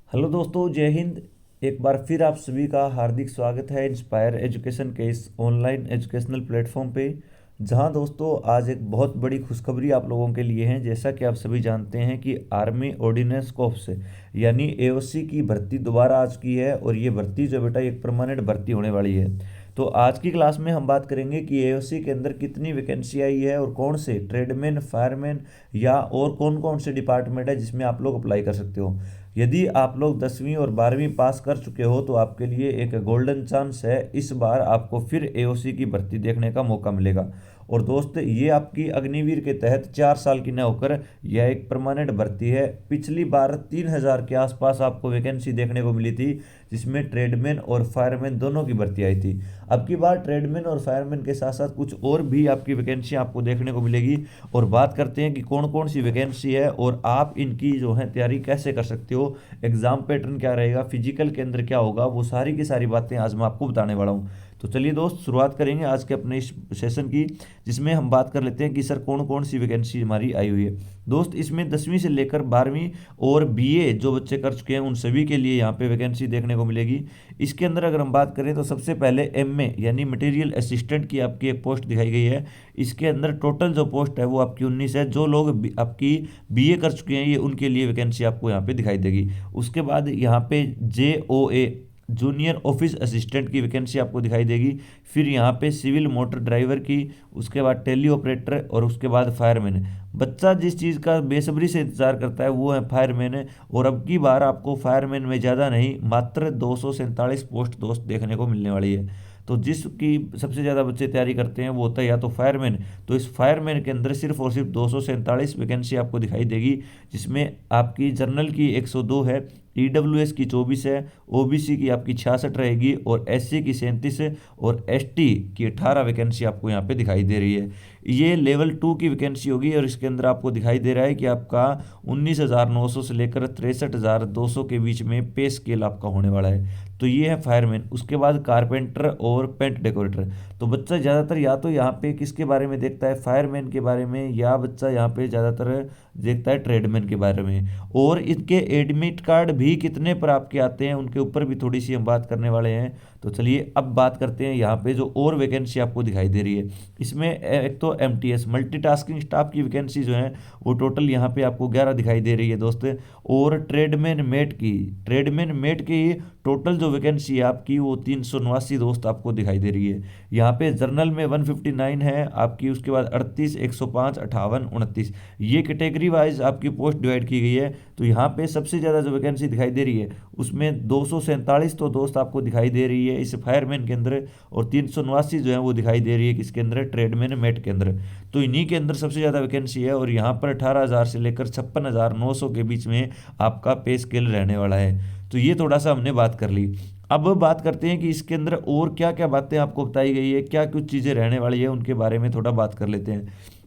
Hello दोस्तों, जय हिंद। एक बार फिर आप सभी का हार्दिक स्वागत है इंस्पायर एजुकेशन के इस ऑनलाइन एजुकेशनल प्लेटफॉर्म पे। जहां दोस्तों आज एक बहुत बड़ी खुशखबरी आप लोगों के लिए है। जैसा कि आप सभी जानते हैं कि आर्मी ऑर्डिनेंस कॉर्प्स यानी एओसी की भर्ती दोबारा आ चुकी है और ये भर्ती जो बेटा एक परमानेंट भर्ती होने वाली है। तो आज की क्लास में हम बात करेंगे कि एओसी के अंदर कितनी वैकेंसी आई है और कौन से ट्रेडमैन, फायरमैन या और कौन कौन से डिपार्टमेंट है जिसमें आप लोग अप्लाई कर सकते हो। यदि आप लोग 10वीं और 12वीं पास कर चुके हो तो आपके लिए एक गोल्डन चांस है। इस बार आपको फिर एओसी की भर्ती देखने का मौका मिलेगा। और दोस्त, ये आपकी अग्निवीर के तहत 4 साल की न होकर यह एक परमानेंट भर्ती है। पिछली बार 3000 के आसपास आपको वैकेंसी देखने को मिली थी, जिसमें ट्रेडमैन और फायरमैन दोनों की भर्ती आई थी। अब की बार ट्रेडमैन और फायरमैन के साथ साथ कुछ और भी आपकी वैकेंसी आपको देखने को मिलेगी। और बात करते हैं कि कौन कौन सी वैकेंसी है और आप इनकी जो है तैयारी कैसे कर सकते हो, एग्जाम पैटर्न क्या रहेगा, फिजिकल के अंदर क्या होगा, वो सारी की सारी बातें आज मैं आपको बताने वाला हूँ। तो चलिए दोस्त, शुरुआत करेंगे आज के अपने इस सेशन की, जिसमें हम बात कर लेते हैं कि सर कौन कौन सी वैकेंसी हमारी आई हुई है। दोस्त, इसमें 10वीं से लेकर 12वीं और बीए जो बच्चे कर चुके हैं उन सभी के लिए यहाँ पे वैकेंसी देखने को मिलेगी। इसके अंदर अगर हम बात करें तो सबसे पहले एमए यानी मटेरियल असिस्टेंट की आपकी एक पोस्ट दिखाई गई है। इसके अंदर टोटल जो पोस्ट है वो आपकी 19 है। जो लोग आपकी बीए कर चुके हैं ये उनके लिए वैकेंसी आपको यहाँ पे दिखाई देगी। उसके बाद यहाँ पे जेओए जूनियर ऑफिस असिस्टेंट की वैकेंसी आपको दिखाई देगी। फिर यहाँ पे सिविल मोटर ड्राइवर की, उसके बाद टेली ऑपरेटर और उसके बाद फायरमैन। बच्चा जिस चीज़ का बेसब्री से इंतजार करता है वो है फायरमैन है। और अब की बार आपको फायरमैन में ज़्यादा नहीं, मात्र 247 पोस्ट दोस्त देखने को मिलने वाली है। तो जिसकी सबसे ज़्यादा बच्चे तैयारी करते हैं वो होता है या तो फायरमैन। तो इस फायरमैन के अंदर सिर्फ और सिर्फ 247 वैकेंसी आपको दिखाई देगी, जिसमें आपकी जनरल की 102 है, ईडब्ल्यूएस की 24 है, ओबीसी की आपकी 66 रहेगी और एससी की 37 है और एसटी की 18 वैकेंसी आपको यहाँ पे दिखाई दे रही है। ये लेवल 2 की वैकेंसी होगी और इसके अंदर आपको दिखाई दे रहा है कि आपका 19,900 से लेकर 63,200 के बीच में पे स्केल आपका होने वाला है। तो ये है फायरमैन। उसके बाद कारपेंटर और पेंट डेकोरेटर। तो बच्चा ज़्यादातर या तो यहाँ पे किसके बारे में देखता है, फायरमैन के बारे में, या बच्चा यहाँ पे ज़्यादातर देखता है ट्रेडमैन के बारे में। और इनके एडमिट कार्ड भी कितने पर आपके आते हैं उनके ऊपर भी थोड़ी सी हम बात करने वाले हैं। तो चलिए अब बात करते हैं यहाँ पे जो और वैकेंसी आपको दिखाई दे रही है। इसमें एक तो एमटीएस मल्टीटास्किंग स्टाफ की वैकेंसी जो है वो टोटल यहाँ पे आपको 11 दिखाई दे रही है दोस्त। और ट्रेडमैन मेट की टोटल जो वैकेंसी है आपकी वो 389 दोस्त आपको दिखाई दे रही है। यहाँ पे जर्नल में 159 है आपकी, उसके बाद 38, 105, 58, 29 ये कैटेगरी वाइज आपकी पोस्ट डिवाइड की गई है। तो यहाँ पे सबसे ज़्यादा जो वैकेंसी दिखाई दे रही है उसमें 247 तो दोस्त आपको दिखाई दे रही है इस फायरमैन के अंदर, और 389 जो है वो दिखाई दे रही है किसके अंदर, ट्रेडमैन मेट के अंदर। तो इन्हीं के अंदर सबसे ज़्यादा वैकेंसी है और यहाँ पर 18,000 से लेकर 56,900 के बीच में आपका पे स्केल रहने वाला है। तो ये थोड़ा सा हमने बात कर ली। अब बात करते हैं कि इसके अंदर और क्या क्या बातें आपको बताई गई है, क्या कुछ चीज़ें रहने वाली है, उनके बारे में थोड़ा बात कर लेते हैं।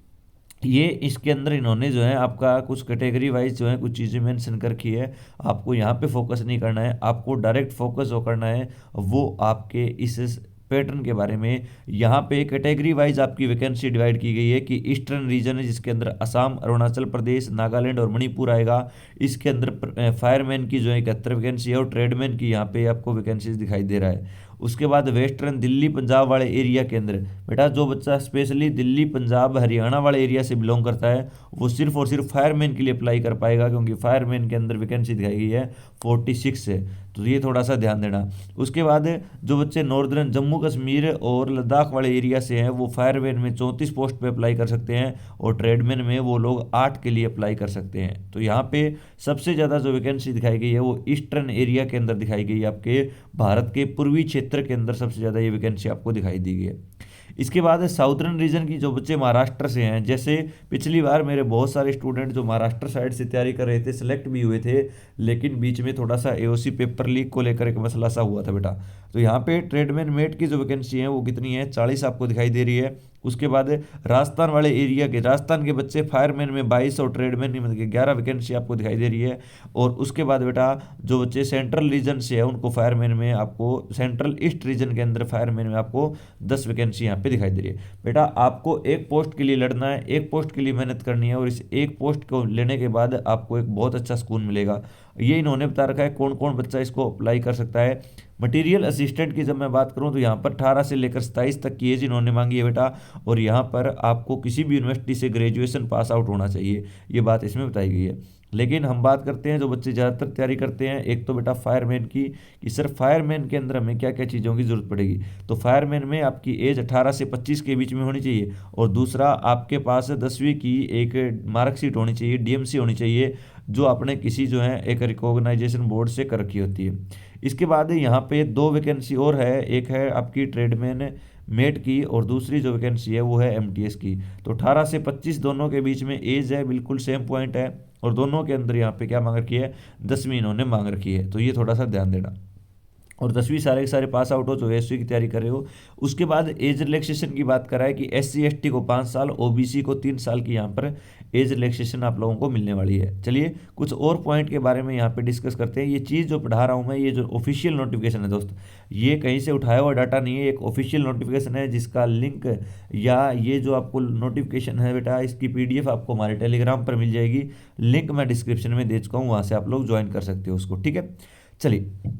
ये इसके अंदर इन्होंने जो है आपका कुछ कैटेगरी वाइज जो है कुछ चीज़ें मेंशन कर रखी है। आपको यहाँ पे फोकस नहीं करना है, आपको डायरेक्ट फोकस जो करना है वो आपके इस पैटर्न के बारे में। यहाँ पे कैटेगरी वाइज आपकी वैकेंसी डिवाइड की गई है कि ईस्टर्न रीजन है जिसके अंदर असम, अरुणाचल प्रदेश, नागालैंड और मणिपुर आएगा। इसके अंदर फायरमैन की जो है 71 वैकेंसी है और ट्रेडमैन की यहाँ पे आपको वैकेंसीज दिखाई दे रहा है। उसके बाद वेस्टर्न दिल्ली पंजाब वाले एरिया के अंदर बेटा जो बच्चा स्पेशली दिल्ली पंजाब हरियाणा वाले एरिया से बिलोंग करता है वो सिर्फ और सिर्फ फायरमैन के लिए अप्लाई कर पाएगा, क्योंकि फायरमैन के अंदर वैकेंसी दिखाई गई है 46 से। तो ये थोड़ा सा ध्यान देना। उसके बाद जो बच्चे नॉर्दर्न जम्मू कश्मीर और लद्दाख वाले एरिया से हैं वो फायरमैन में 34 पोस्ट पे अप्लाई कर सकते हैं और ट्रेडमैन में वो लोग 8 के लिए अप्लाई कर सकते हैं। तो यहाँ पे सबसे ज़्यादा जो वैकेंसी दिखाई गई है वो ईस्टर्न एरिया के अंदर दिखाई गई है, आपके भारत के पूर्वी क्षेत्र के अंदर सबसे ज़्यादा ये वैकेंसी आपको दिखाई दी गई है। इसके बाद साउदर्न रीजन की जो बच्चे महाराष्ट्र से हैं, जैसे पिछली बार मेरे बहुत सारे स्टूडेंट जो महाराष्ट्र साइड से तैयारी कर रहे थे सिलेक्ट भी हुए थे, लेकिन बीच में थोड़ा सा एओसी पेपर लीक को लेकर एक मसला सा हुआ था बेटा। तो यहाँ पे ट्रेडमैन मेट की जो वैकेंसी है वो कितनी है, 40 आपको दिखाई दे रही है। उसके बाद राजस्थान वाले एरिया के, राजस्थान के बच्चे फायरमैन में 22 और ट्रेडमैन में 11 वैकेंसी आपको दिखाई दे रही है। और उसके बाद बेटा जो बच्चे सेंट्रल रीजन से है उनको फायरमैन में आपको, सेंट्रल ईस्ट रीजन के अंदर फायरमैन में आपको 10 वैकेंसी यहाँ पे दिखाई दे रही है। बेटा आपको एक पोस्ट के लिए लड़ना है, एक पोस्ट के लिए मेहनत करनी है, और इस एक पोस्ट को लेने के बाद आपको एक बहुत अच्छा सुकून मिलेगा। ये इन्होंने बता रखा है कौन कौन बच्चा इसको अप्लाई कर सकता है। मटेरियल असिस्टेंट की जब मैं बात करूं तो यहाँ पर 18 से लेकर 27 तक की एज इन्होंने मांगी है बेटा, और यहाँ पर आपको किसी भी यूनिवर्सिटी से ग्रेजुएशन पास आउट होना चाहिए, ये बात इसमें बताई गई है। लेकिन हम बात करते हैं जो बच्चे ज़्यादातर तैयारी करते हैं, एक तो बेटा फायरमैन की, कि सर फायरमैन के अंदर हमें क्या क्या चीज़ों की ज़रूरत पड़ेगी। तो फायरमैन में आपकी एज 18 से 25 के बीच में होनी चाहिए, और दूसरा आपके पास 10वीं की एक मार्कशीट होनी चाहिए, डीएमसी होनी चाहिए, जो आपने किसी जो है एक रिकॉग्नाइजेशन बोर्ड से कर रखी होती है। इसके बाद यहाँ पे 2 वैकेंसी और है, एक है आपकी ट्रेडमैन मेट की, और दूसरी जो वैकेंसी है वो है एमटीएस की। तो 18 से 25 दोनों के बीच में एज है, बिल्कुल सेम पॉइंट है, और दोनों के अंदर यहाँ पे क्या मांग रखी है, 10वीं इन्होंने मांग रखी है। तो ये थोड़ा सा ध्यान देना। और 10वीं सारे के सारे पास आउट हो जो एससी की तैयारी कर रहे हो। उसके बाद एज रिलैक्सेशन की बात करा है कि एससी एसटी को 5 साल, ओबीसी को 3 साल की यहाँ पर एज रिलैक्सेशन आप लोगों को मिलने वाली है। चलिए कुछ और पॉइंट के बारे में यहाँ पे डिस्कस करते हैं। ये चीज़ जो पढ़ा रहा हूँ मैं, ये जो ऑफिशियल नोटिफिकेशन है दोस्त, ये कहीं से उठाया हुआ डाटा नहीं है, एक ऑफिशियल नोटिफिकेशन है जिसका लिंक या ये जो आपको नोटिफिकेशन है बेटा, इसकी पीडीएफ आपको हमारे टेलीग्राम पर मिल जाएगी। लिंक मैं डिस्क्रिप्शन में दे चुका हूँ, वहाँ से आप लोग ज्वाइन कर सकते हो उसको, ठीक है। चलिए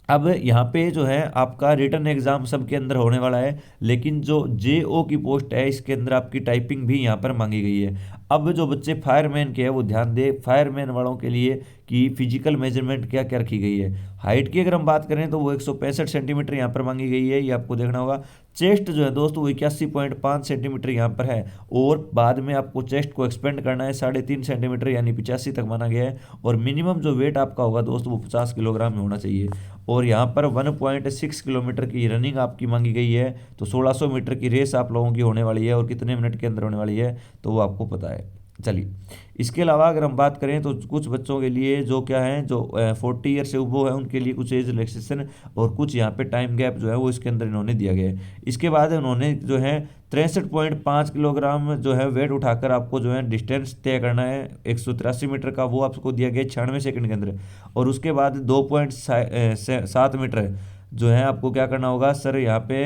अब यहाँ पे जो है आपका रिटन एग्जाम सबके अंदर होने वाला है, लेकिन जो जेओ की पोस्ट है इसके अंदर आपकी टाइपिंग भी यहाँ पर मांगी गई है। अब जो बच्चे फायरमैन के हैं वो ध्यान दे, फायरमैन वालों के लिए कि फिजिकल मेजरमेंट क्या क्या रखी गई है। हाइट की अगर हम बात करें तो वो 165 सेंटीमीटर यहाँ पर मांगी गई है, ये आपको देखना होगा। चेस्ट जो है दोस्तों वो 81.5 सेंटीमीटर यहाँ पर है, और बाद में आपको चेस्ट को एक्सपेंड करना है 3.5 सेंटीमीटर यानी 85 तक माना गया है। और मिनिमम जो वेट आपका होगा दोस्तों वो 50 किलोग्राम में होना चाहिए। और यहाँ पर 1.6 किलोमीटर की रनिंग आपकी मांगी गई है। तो 1600 मीटर की रेस आप लोगों की होने वाली है, और कितने मिनट के अंदर होने वाली है तो वो आपको पता है। चलिए इसके अलावा अगर हम बात करें तो कुछ बच्चों के लिए जो क्या है, जो 40 ईयर से ऊपर है उनके लिए कुछ एज रिलैक्सेशन और कुछ यहाँ पे टाइम गैप जो है वो इसके अंदर इन्होंने दिया गया है। इसके बाद उन्होंने जो है 63.5 किलोग्राम जो है वेट उठाकर आपको जो है डिस्टेंस तय करना है 183 मीटर का, वो आपको दिया गया 96 सेकंड के अंदर। और उसके बाद 2.7 मीटर जो है आपको क्या करना होगा सर, यहाँ पे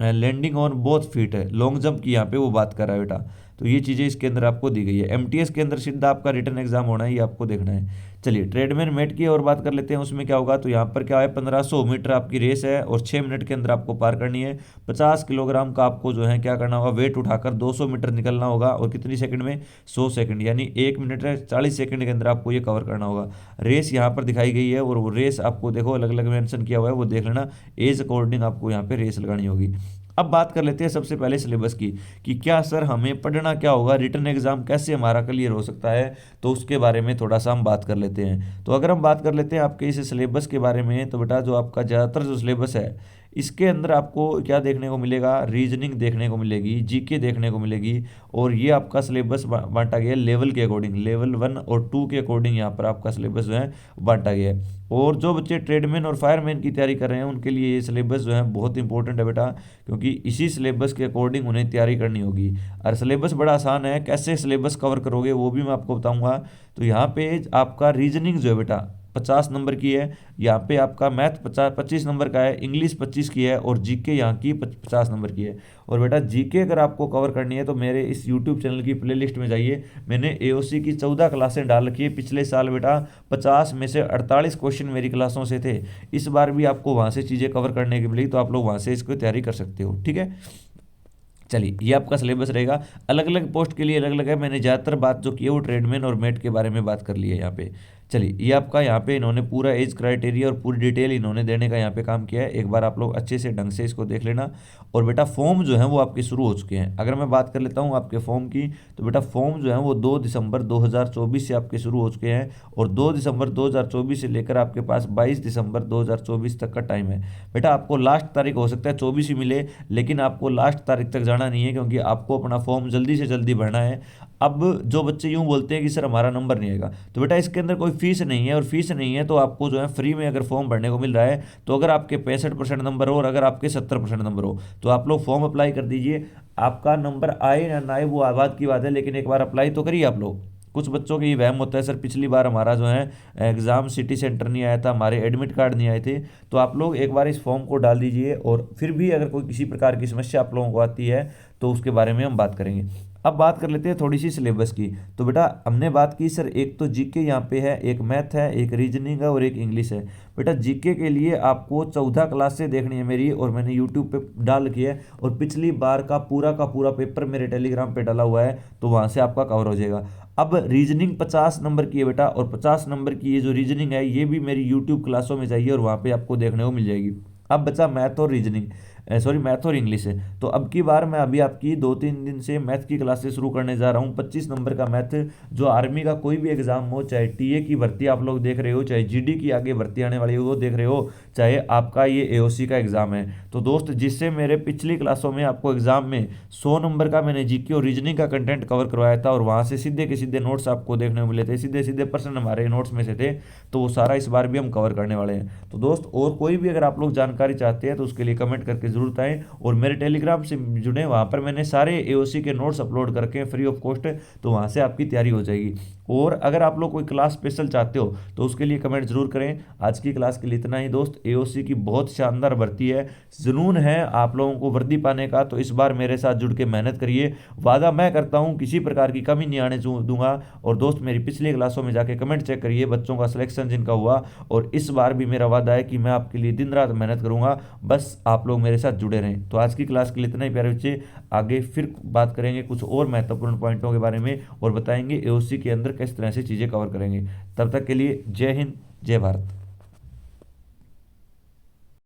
लैंडिंग ऑन बोथ फीट है, लॉन्ग जंप की यहाँ पे वो बात कर रहा है बेटा। तो ये चीज़ें इसके अंदर आपको दी गई है। एमटीएस के अंदर सीधा आपका रिटर्न एग्जाम होना है, ये आपको देखना है। चलिए ट्रेडमैन मेट की और बात कर लेते हैं, उसमें क्या होगा। तो यहाँ पर क्या है 1500 मीटर आपकी रेस है और 6 मिनट के अंदर आपको पार करनी है। 50 किलोग्राम का आपको जो है क्या करना होगा, वेट उठाकर 200 मीटर निकलना होगा, और कितनी सेकंड में, 100 सेकंड, यानी 1 मिनट 40 सेकंड के अंदर आपको ये कवर करना होगा। रेस यहाँ पर दिखाई गई है, और वो रेस आपको देखो अलग अलग मेंशन किया हुआ है, वो देख लेना। एज अकॉर्डिंग आपको यहाँ पे रेस लगानी होगी। अब बात कर लेते हैं सबसे पहले सिलेबस की, कि क्या सर हमें पढ़ना क्या होगा, रिटन एग्जाम कैसे हमारा क्लियर हो सकता है, तो उसके बारे में थोड़ा सा हम बात कर लेते हैं। तो अगर हम बात कर लेते हैं आपके इस सिलेबस के बारे में, तो बेटा जो आपका ज़्यादातर जो सिलेबस है इसके अंदर आपको क्या देखने को मिलेगा, रीजनिंग देखने को मिलेगी, जीके देखने को मिलेगी। और ये आपका सिलेबस बांटा गया है लेवल के अकॉर्डिंग, लेवल 1 और 2 के अकॉर्डिंग यहाँ पर आपका सिलेबस जो है बांटा गया है। और जो बच्चे ट्रेडमैन और फायरमैन की तैयारी कर रहे हैं उनके लिए ये सिलेबस जो है बहुत इंपॉर्टेंट है बेटा, क्योंकि इसी सिलेबस के अकॉर्डिंग उन्हें तैयारी करनी होगी। और सिलेबस बड़ा आसान है, कैसे सिलेबस कवर करोगे वो भी मैं आपको बताऊंगा। तो यहाँ पे आपका रीजनिंग जो है बेटा 50 नंबर की है, यहाँ पे आपका मैथ 25 नंबर का है, इंग्लिश 25 की है, और जीके यहाँ की 50 नंबर की है। और बेटा जीके अगर आपको कवर करनी है तो मेरे इस यूट्यूब चैनल की प्लेलिस्ट में जाइए, मैंने एओसी की 14 क्लासें डाल रखी है। पिछले साल बेटा 50 में से 48 क्वेश्चन मेरी क्लासों से थे, इस बार भी आपको वहाँ से चीज़ें कवर करने की मिलेगी, तो आप लोग वहाँ से इसको तैयारी कर सकते हो, ठीक है। चलिए ये आपका सिलेबस रहेगा, अलग अलग पोस्ट के लिए अलग अलग है। मैंने ज़्यादातर बात जो की है वो ट्रेडमैन और मेट के बारे में बात कर ली है यहाँ पे। चलिए ये आपका यहाँ पे इन्होंने पूरा एज क्राइटेरिया और पूरी डिटेल इन्होंने देने का यहाँ पे काम किया है, एक बार आप लोग अच्छे से ढंग से इसको देख लेना। और बेटा फॉर्म जो है वो आपके शुरू हो चुके हैं। अगर मैं बात कर लेता हूँ आपके फॉर्म की, तो बेटा फॉर्म जो है वो 2 दिसंबर 2024 से आपके शुरू हो चुके हैं, और 2 दिसंबर 2024 से लेकर आपके पास 22 दिसंबर 2024 तक का टाइम है। बेटा आपको लास्ट तारीख हो सकता है 24 ही मिले, लेकिन आपको लास्ट तारीख तक जाना नहीं है, क्योंकि आपको अपना फॉर्म जल्दी से जल्दी भरना है। अब जो बच्चे यूं बोलते हैं कि सर हमारा नंबर नहीं आएगा, तो बेटा इसके अंदर कोई फीस नहीं है, और फीस नहीं है तो आपको जो है फ्री में अगर फॉर्म भरने को मिल रहा है, तो अगर आपके 65% नंबर हो और अगर आपके 70% नंबर हो तो आप लोग फॉर्म अप्लाई कर दीजिए। आपका नंबर आए या ना आए वो आबाद की बात है, लेकिन एक बार अप्लाई तो करिए आप लोग। कुछ बच्चों के ये वहम होता है, सर पिछली बार हमारा जो है एग्ज़ाम सिटी सेंटर नहीं आया था, हमारे एडमिट कार्ड नहीं आए थे। तो आप लोग एक बार इस फॉर्म को डाल दीजिए, और फिर भी अगर कोई किसी प्रकार की समस्या आप लोगों को आती है तो उसके बारे में हम बात करेंगे। अब बात कर लेते हैं थोड़ी सी सिलेबस की। तो बेटा हमने बात की सर, एक तो जीके यहाँ पे है, एक मैथ है, एक रीजनिंग है और एक इंग्लिश है। बेटा जीके के लिए आपको 14 क्लास से देखनी है मेरी, और मैंने यूट्यूब पे डाल रखी है, और पिछली बार का पूरा पेपर मेरे टेलीग्राम पे डाला हुआ है, तो वहाँ से आपका कवर हो जाएगा। अब रीजनिंग 50 नंबर की है बेटा, और 50 नंबर की ये जो रीजनिंग है ये भी मेरी यूट्यूब क्लासों में जाइए और वहाँ पे आपको देखने को मिल जाएगी। अब बचा मैथ और रीजनिंग, सॉरी मैथ और इंग्लिश है। तो अब की बार मैं अभी आपकी 2-3 दिन से मैथ की क्लासेस शुरू करने जा रहा हूँ। 25 नंबर का मैथ, जो आर्मी का कोई भी एग्जाम हो, चाहे टीए की भर्ती आप लोग देख रहे हो, चाहे जीडी की आगे भर्ती आने वाली हो वो देख रहे हो, चाहे आपका ये एओसी का एग्जाम है, तो दोस्त जिससे मेरे पिछली क्लासों में आपको एग्जाम में 100 नंबर का मैंने जीके और रीजनिंग का कंटेंट कवर करवाया था, और वहाँ से सीधे के सीधे नोट्स आपको देखने को मिले थे, सीधे सीधे प्रश्न हमारे नोट्स में से थे, तो वो सारा इस बार भी हम कवर करने वाले हैं। तो दोस्त और कोई भी अगर आप लोग जानकारी चाहते हैं तो उसके लिए कमेंट करके जरूर बताएं, और मेरे टेलीग्राम से जुड़े, वहाँ पर मैंने सारे एओसी के नोट्स अपलोड करके फ्री ऑफ कॉस्ट, तो वहाँ से आपकी तैयारी हो जाएगी। और अगर आप लोग कोई क्लास स्पेशल चाहते हो तो उसके लिए कमेंट जरूर करें। आज की क्लास के लिए इतना ही दोस्त। एओसी की बहुत शानदार भर्ती है, जुनून है आप लोगों को वर्दी पाने का, तो इस बार मेरे साथ जुड़ के मेहनत करिए। वादा मैं करता हूँ किसी प्रकार की कमी नहीं आने दूंगा। और दोस्त मेरी पिछली क्लासों में जाके कमेंट चेक करिए बच्चों का सिलेक्शन जिनका हुआ, और इस बार भी मेरा वादा है कि मैं आपके लिए दिन रात मेहनत करूंगा, बस आप लोग मेरे साथ जुड़े रहें। तो आज की क्लास के लिए इतना ही प्यारे बच्चे। आगे फिर बात करेंगे कुछ और महत्वपूर्ण पॉइंटों के बारे में, और बताएंगे एओसी के अंदर किस तरह से चीज़ें कवर करेंगे। तब तक के लिए जय हिंद, जय भारत।